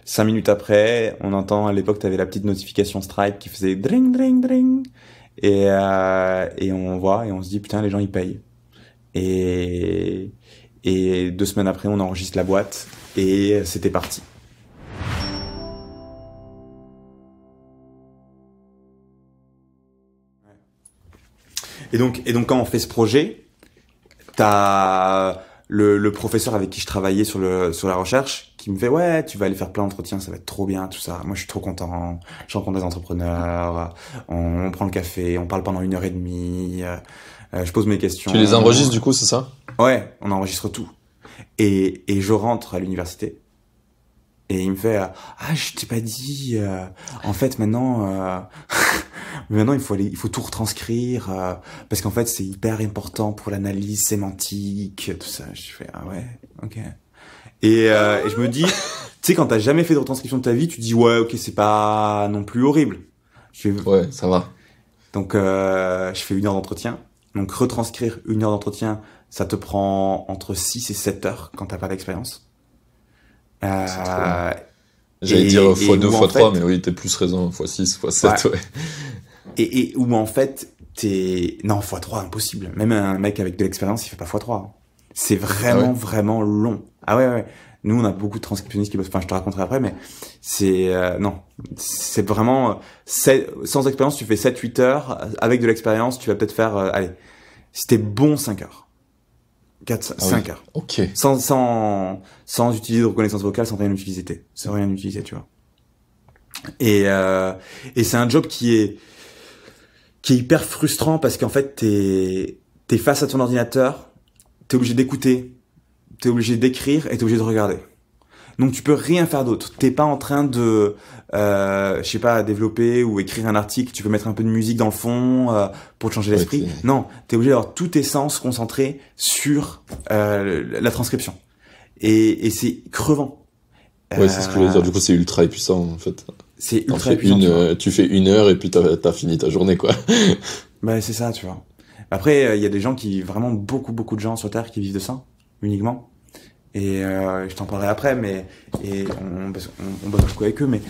5 minutes après, on entend, à l'époque, t'avais la petite notification Stripe qui faisait dring, dring, dring. Et on voit et on se dit, putain, les gens, ils payent. Et, et 2 semaines après, on enregistre la boîte et c'était parti. Et donc, quand on fait ce projet, t'as le professeur avec qui je travaillais sur la recherche qui me fait ouais, tu vas aller faire plein d'entretiens, ça va être trop bien, tout ça. Moi, je suis trop content. Je rencontre des entrepreneurs, on prend le café, on parle pendant 1 heure et demie, je pose mes questions. Tu les enregistres du coup, c'est ça? Ouais, on enregistre tout. Et je rentre à l'université. Et il me fait ah, je t'ai pas dit en fait maintenant il faut tout retranscrire parce qu'en fait c'est hyper important pour l'analyse sémantique tout ça. Je fais ah ouais, OK. Et je me dis tu sais quand t'as jamais fait de retranscription de ta vie, tu dis ouais, OK, c'est pas non plus horrible. Ouais, ça va. Donc je fais 1 heure d'entretien. Donc retranscrire 1 heure d'entretien, ça te prend entre 6 et 7 heures quand t'as pas d'expérience. C'est trop bien. Euh, J'allais dire x2, où en x3, fait, mais oui, t'es plus raison, x6, x7, ouais, ouais. et où en fait, non, x3, impossible. Même un mec avec de l'expérience, il fait pas x3. C'est Ah ouais? vraiment, vraiment long. Ah ouais, ouais. Nous, on a beaucoup de transcriptionnistes qui bossent, enfin, je te raconterai après, mais non. C'est vraiment, sans expérience, tu fais 7-8 heures. Avec de l'expérience, tu vas peut-être faire, allez, si t'es bon, 5 heures. 4, Ah oui. 5 heures. Ok. Sans utiliser de reconnaissance vocale, sans rien utiliser, tu vois. Et c'est un job qui est hyper frustrant parce qu'en fait, t'es face à ton ordinateur, t'es obligé d'écouter, t'es obligé d'écrire et t'es obligé de regarder. Donc tu peux rien faire d'autre. T'es pas en train de, je sais pas, développer ou écrire un article. Tu peux mettre un peu de musique dans le fond pour te changer Ouais, l'esprit. Non, t'es obligé d'avoir tous tes sens concentrés sur la transcription. Et c'est crevant. ouais, c'est ce que je voulais dire. Euh, Du coup, c'est ultra épuisant, en fait. c'est ultra épuisant, tu vois. Tu fais 1 heure et puis t'as fini ta journée, quoi. Bah c'est ça, tu vois. Après, il y a des gens vraiment beaucoup de gens sur Terre qui vivent de ça uniquement. Et je t'en parlerai après, mais on bosse beaucoup avec eux, mais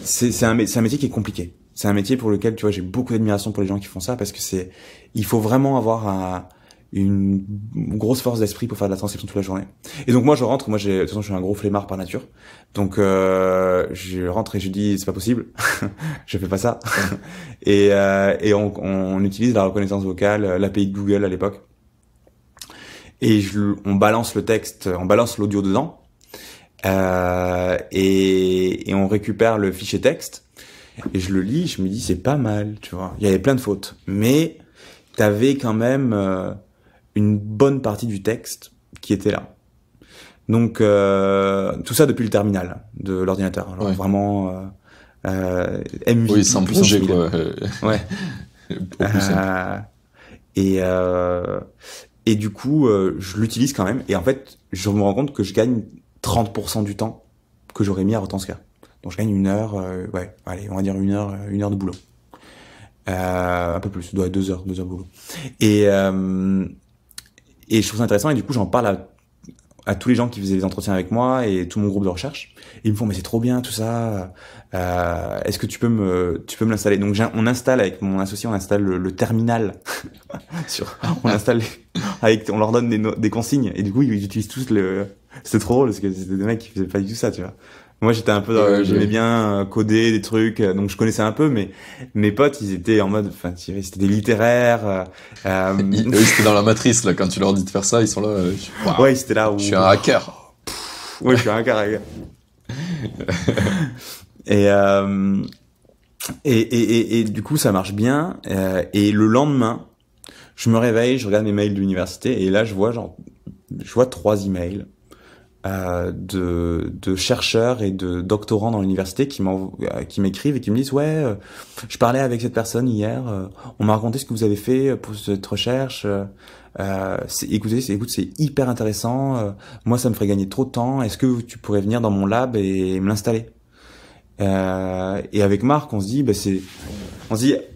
c'est un métier qui est compliqué. C'est un métier pour lequel, tu vois, j'ai beaucoup d'admiration pour les gens qui font ça parce que il faut vraiment avoir une grosse force d'esprit pour faire de la transcription toute la journée. Et donc moi je rentre, de toute façon je suis un gros flemmard par nature, donc je rentre et je dis c'est pas possible, je fais pas ça. Et on utilise la reconnaissance vocale, l'API de Google à l'époque. Et on balance le texte, on balance l'audio dedans, et on récupère le fichier texte, et je le lis, je me dis c'est pas mal, tu vois. Il y avait plein de fautes, mais t'avais quand même une bonne partie du texte qui était là. Donc tout ça depuis le terminal de l'ordinateur, alors Ouais. vraiment MVP Oui, sans puissance projet, 1000. quoi. Ouais. Au plus simple. Et et du coup, je l'utilise quand même. Et en fait, je me rends compte que je gagne 30% du temps que j'aurais mis à retranscrire. Donc je gagne 1 heure, ouais, allez, on va dire 1 heure de boulot. Un peu plus, ça doit être 2 heures de boulot. Et, euh, et je trouve ça intéressant. Et du coup, j'en parle à tous les gens qui faisaient les entretiens avec moi et tout mon groupe de recherche. Et ils me font, mais c'est trop bien tout ça. Est-ce que tu peux me l'installer? Donc on installe avec mon associé, on installe le terminal. On installe, on leur donne des consignes. Et du coup, ils utilisent tous c'était trop drôle parce que c'était des mecs qui faisaient pas du tout ça, tu vois. Moi, j'étais un peu, Ouais, j'aimais bien coder des trucs, donc je connaissais un peu, mais mes potes, ils étaient en mode, enfin, c'était des littéraires. Eux, c'était dans la matrice, là, quand tu leur dis de faire ça, ils sont là, waouh, Ouais, c'était là où. je suis un hacker. Ouais, je suis un carré. Et, euh, et du coup, ça marche bien. Et le lendemain, je me réveille, je regarde mes mails de l'université, et là, je vois 3 emails de chercheurs et de doctorants dans l'université qui m'écrivent et qui me disent ouais, je parlais avec cette personne hier, on m'a raconté ce que vous avez fait pour cette recherche, écoute, c'est hyper intéressant, moi ça me ferait gagner trop de temps, est-ce que tu pourrais venir dans mon lab et me l'installer? Et avec Marc on se dit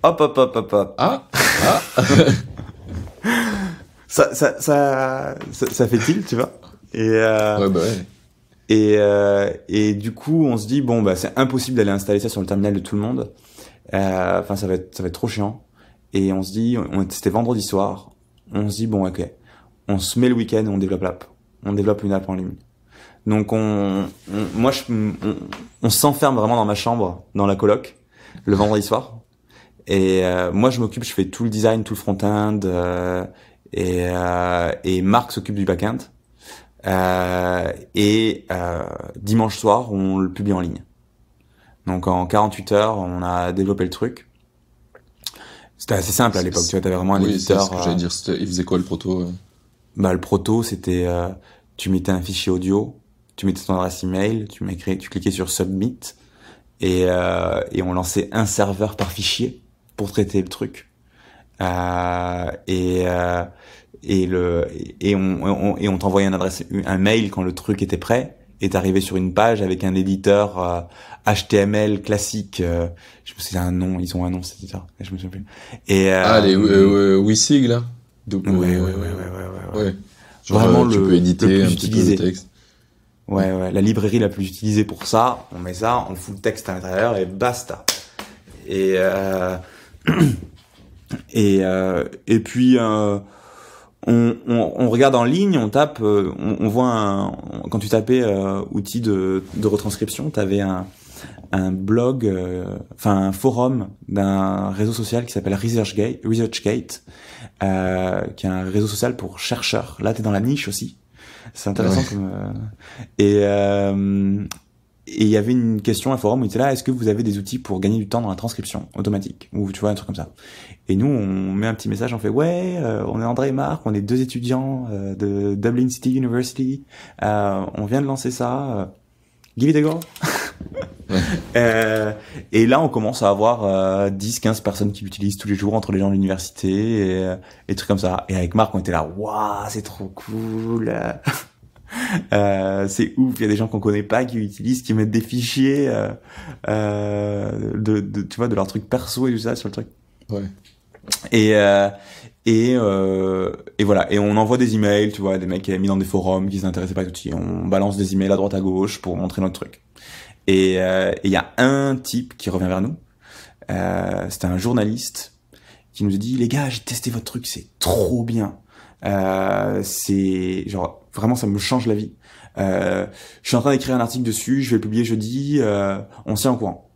hop, Ah, ah, ça fait tilt, tu vois. Et ouais, bah ouais. Et du coup, on se dit bon bah c'est impossible d'aller installer ça sur le terminal de tout le monde. Enfin, ça va être trop chiant. Et on se dit, c'était vendredi soir. On se dit bon ok, on se met le week-end, et on développe l'app. On développe une app en ligne. Donc on s'enferme vraiment dans ma chambre, dans la coloc, le vendredi soir. Et moi je m'occupe, je fais tout le design, tout le front-end, et Marc s'occupe du back-end. Dimanche soir, on le publie en ligne. Donc en 48 heures, on a développé le truc. C'était assez simple à l'époque, tu vois, t'avais vraiment un éditeur. C'est ce que j'allais dire, il faisait quoi le proto? Bah le proto, c'était tu mettais un fichier audio, tu mettais ton adresse email, tu cliquais sur submit et on lançait un serveur par fichier pour traiter le truc. Et on t'envoyait un mail quand le truc était prêt, et t'arrivais sur une page avec un éditeur HTML classique. Je me souviens un nom, ils ont un nom cet éditeur, je me souviens plus. Et les WYSIG là. Ouais. Genre, vraiment tu peux éditer le plus un utilisé. petit peu le texte. Ouais, la librairie la plus utilisée pour ça, on met ça, on fout le texte à l'intérieur et basta. Et puis on regarde en ligne, on tape, on voit quand tu tapais outil de retranscription, t'avais un blog, un forum d'un réseau social qui s'appelle ResearchGate, qui est un réseau social pour chercheurs. Là, t'es dans la niche aussi. C'est intéressant et il y avait une question, un forum où il était là, est-ce que vous avez des outils pour gagner du temps dans la transcription automatique, ou tu vois, un truc comme ça. Et nous, on met un petit message, on fait on est André et Marc, on est 2 étudiants de Dublin City University, on vient de lancer ça, give it a go. Et là, on commence à avoir 10-15 personnes qui l'utilisent tous les jours entre les gens de l'université et trucs comme ça. Et avec Marc, on était là, waouh, c'est trop cool. C'est ouf, il y a des gens qu'on connaît pas qui l'utilisent, qui mettent des fichiers tu vois, de leur truc perso et tout ça sur le truc. Ouais. Et voilà, et on envoie des emails, tu vois, des mecs qui avaient mis dans des forums qui s'intéressaient pas à l'outil, on balance des emails à droite à gauche pour montrer notre truc. Et il y a un type qui revient vers nous, c'était un journaliste qui nous a dit, les gars, j'ai testé votre truc, c'est trop bien, c'est genre vraiment ça me change la vie, je suis en train d'écrire un article dessus, je vais le publier jeudi, on se tient au courant.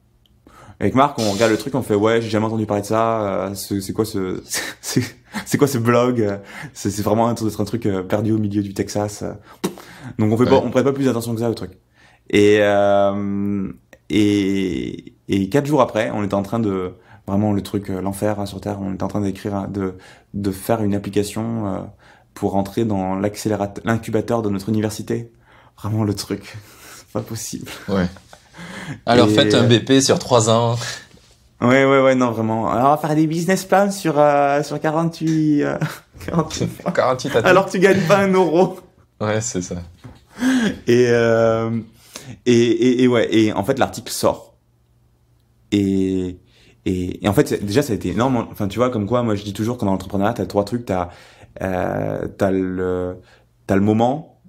Avec Marc, on regarde le truc, on fait ouais, j'ai jamais entendu parler de ça, c'est quoi c'est quoi ce blog, c'est vraiment un truc perdu au milieu du Texas, donc on prête pas plus attention que ça au truc. Et 4 jours après, on était en train de vraiment le truc l'enfer sur terre, on était en train d'écrire de faire une application pour rentrer dans l'incubateur de notre université. Vraiment le truc, c'est pas possible. Ouais. Alors faites un BP sur 3 ans. Ouais, non, vraiment. Alors, on va faire des business plans sur 48 alors que tu gagnes pas 1 euro. Ouais, c'est ça. Et en fait, l'article sort. Et en fait, déjà, ça a été énorme. Enfin, tu vois, comme quoi, moi, je dis toujours, quand dans l'entrepreneuriat, t'as 3 trucs, t'as le moment,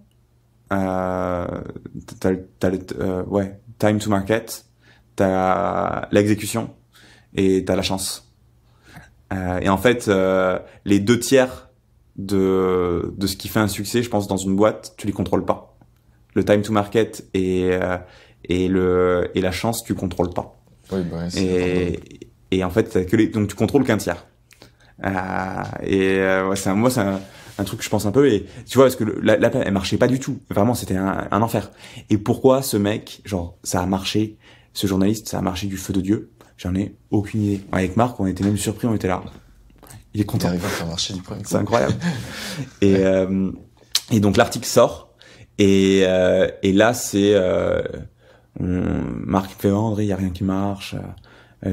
time to market, t'as l'exécution et t'as la chance. Et en fait, les 2 tiers de ce qui fait un succès, je pense, dans une boîte, tu les contrôles pas. Le time to market et la chance, tu contrôles pas. Oui, bah, et en fait, donc tu contrôles qu'un tiers. C'est un truc que je pense un peu, et tu vois, parce que l'app elle marchait pas du tout. Vraiment, c'était un enfer. Et pourquoi ce mec, genre, ça a marché, ce journaliste, ça a marché du feu de Dieu? J'en ai aucune idée. Avec Marc, on était même surpris, on était là. Il est content. Il arrive à faire marcher du premier coup. C'est incroyable. Et donc l'article sort, et là c'est Marc fait André, il y a rien qui marche.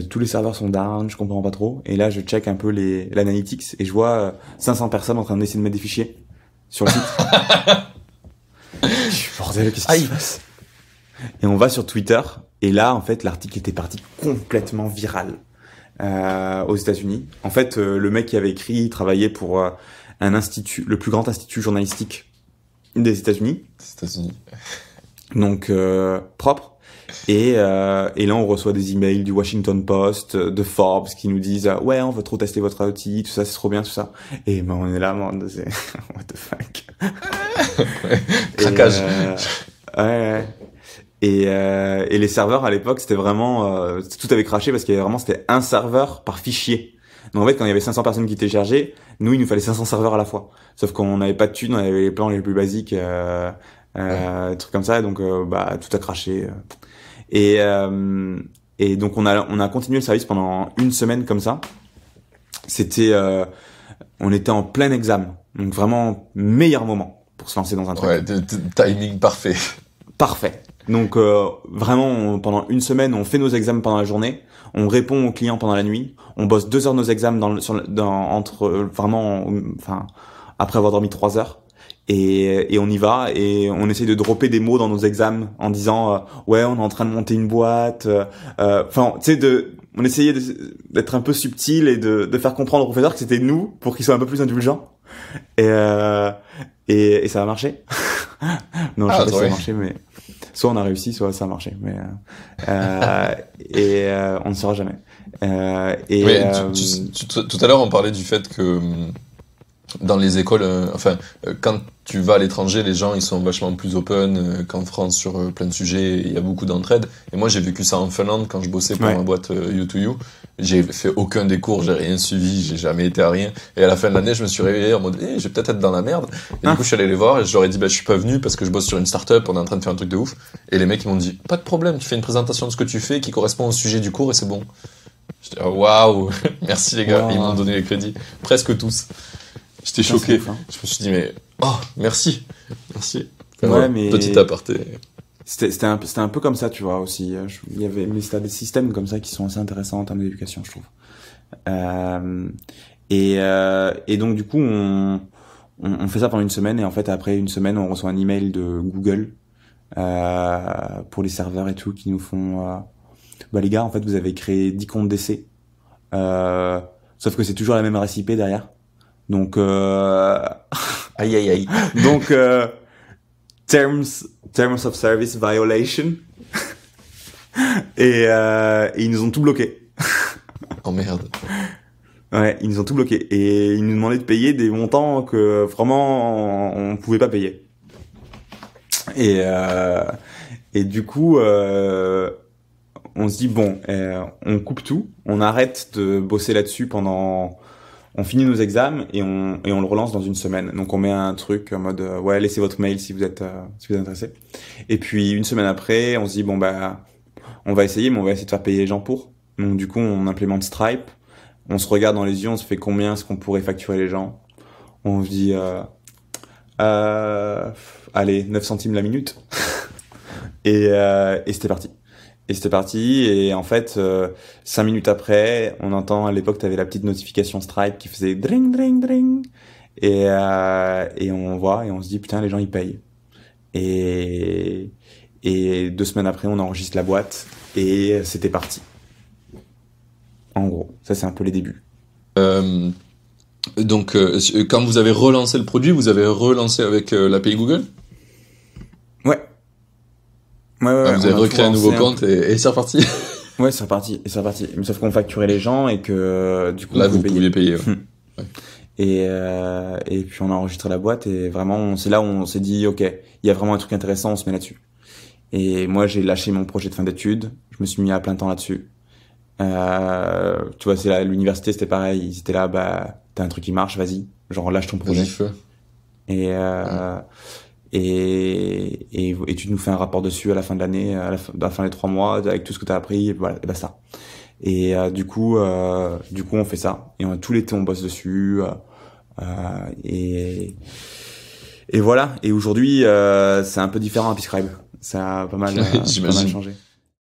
Tous les serveurs sont down, je comprends pas trop. Et là, je check un peu l'analytics et je vois 500 personnes en train d'essayer de mettre des fichiers sur le site. Je suis bordel, qu'est-ce qui se passe? Et on va sur Twitter, et là, en fait, l'article était parti complètement viral aux États-Unis. En fait, le mec qui avait écrit, il travaillait pour un institut, le plus grand institut journalistique des États-Unis. donc propre. Et là, on reçoit des emails du Washington Post, de Forbes, qui nous disent ouais, on veut trop tester votre outil, tout ça, c'est trop bien, tout ça. Et ben on est là, c'est what the fuck. Ouais. Craquage. Ouais. Et les serveurs à l'époque, c'était vraiment tout avait craché parce qu'il y avait vraiment c'était un serveur par fichier. Donc en fait, quand il y avait 500 personnes qui téléchargeaient, nous il nous fallait 500 serveurs à la fois. Sauf qu'on n'avait pas de thunes, on avait les plans les plus basiques, trucs comme ça, donc bah tout a craché. Et et donc on a continué le service pendant une semaine comme ça. C'était on était en plein examen, donc vraiment meilleur moment pour se lancer dans un truc. Ouais, timing parfait. Parfait. Donc vraiment pendant une semaine on fait nos examens pendant la journée, on répond aux clients pendant la nuit, on bosse 2 heures nos examens entre vraiment enfin après avoir dormi 3 heures. Et on y va et on essaye de dropper des mots dans nos examens en disant ouais on est en train de monter une boîte enfin tu sais on essayait d'être un peu subtil et de faire comprendre au professeur que c'était nous pour qu'il soit un peu plus indulgent et ça a marché. Non, je sais pas si ça a marché, mais soit on a réussi, soit ça a marché, mais on ne saura jamais. Mais tout à l'heure on parlait du fait que dans les écoles, quand tu vas à l'étranger, les gens ils sont vachement plus open qu'en France sur plein de sujets. Il y a beaucoup d'entraide. Et moi j'ai vécu ça en Finlande quand je bossais pour ma boîte U2U. J'ai fait aucun des cours, j'ai rien suivi, j'ai jamais été à rien. Et à la fin de l'année, je me suis réveillé en mode, je vais peut-être être dans la merde. Et du coup, je suis allé les voir et je leur ai dit, je suis pas venu parce que je bosse sur une start-up, on est en train de faire un truc de ouf. Et les mecs ils m'ont dit, pas de problème, tu fais une présentation de ce que tu fais qui correspond au sujet du cours et c'est bon. J'étais waouh, merci les gars, ils m'ont donné les crédits, presque tous. J'étais choqué. Je me suis dit merci. Ouais, mais petit aparté. C'était un peu comme ça, tu vois aussi. Mais c'était des systèmes comme ça qui sont assez intéressants en termes d'éducation, je trouve. Et donc du coup on fait ça pendant une semaine et en fait après une semaine on reçoit un email de Google pour les serveurs et tout qui nous font les gars en fait vous avez créé 10 comptes d'essai sauf que c'est toujours la même RSIP derrière. Donc aïe. Donc terms of service violation. et ils nous ont tout bloqué. Oh merde. Ouais, ils nous ont tout bloqué et ils nous demandaient de payer des montants que vraiment on pouvait pas payer. Et du coup on se dit on coupe tout, on arrête de bosser là-dessus on finit nos examens et on le relance dans une semaine. Donc on met un truc en mode laissez votre mail si vous êtes intéressé. Et puis une semaine après, on se dit on va essayer mais on va essayer de faire payer les gens pour. Donc du coup, on implémente Stripe. On se regarde dans les yeux, on se fait combien est-ce qu'on pourrait facturer les gens. On se dit allez, 9 centimes la minute. et c'était parti. Et en fait, 5 minutes après, on entend, à l'époque, t'avais la petite notification Stripe qui faisait dring, dring, dring. Et on voit, et on se dit, putain, les gens, ils payent. Et 2 semaines après, on enregistre la boîte, et c'était parti. En gros, ça, c'est un peu les débuts. Donc, quand vous avez relancé le produit, vous avez relancé avec l'API Google? Ouais. Vous avez recréé un nouveau compte et c'est reparti. Ouais, c'est reparti. Mais sauf qu'on facturait les gens et que du coup là vous pouviez payer. Ouais. Et puis on a enregistré la boîte et vraiment c'est là où on s'est dit ok, il y a vraiment un truc intéressant, on se met là-dessus. Et moi j'ai lâché mon projet de fin d'études, je me suis mis à plein temps là-dessus. Tu vois, c'est là l'université c'était pareil, ils étaient là t'as un truc qui marche, vas-y, genre lâche ton projet. Et tu nous fais un rapport dessus à la fin de l'année, à la fin des 3 mois, avec tout ce que t'as appris, et voilà, et basta. Et du coup, on fait ça. Et tout l'été, on bosse dessus. Et voilà. Et aujourd'hui, c'est un peu différent à Piscribe. Ça a pas mal changé.